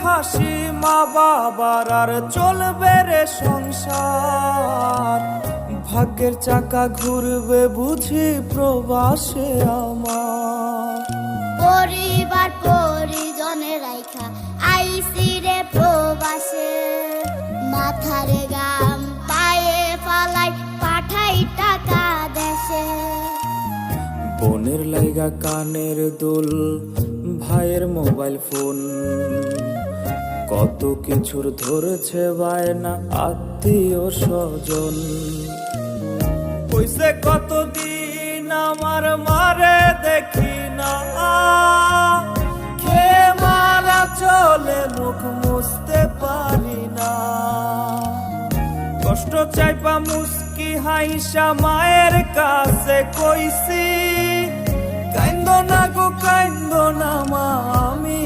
হাসি মা বাবার আর চলবে রে সংসার। ভাগ্যের চাকা ঘুরবে বুঝি প্রবাসে আমার। পরিবার পরিজনের রাইখা আইসি রে প্রবাসে, মাথারে গাম পায়ে ফালাই পাঠাই টাকা দেশে। বোনের লাইগা কানের দুল, ভাইয়ের মোবাইল ফোন, কত কিছুর ধরেছে বায়না আত্মীয় স্বজন। কইছে কতদিন আমার মারে দেখি না, খেয়ে মারা চলে মুখ মুছতে পারি না। কষ্ট চাইপা মুস্কি হাইসা মায়ের কাছে কইছি, কাইন্দো না গো কাইন্দো না মা, আমি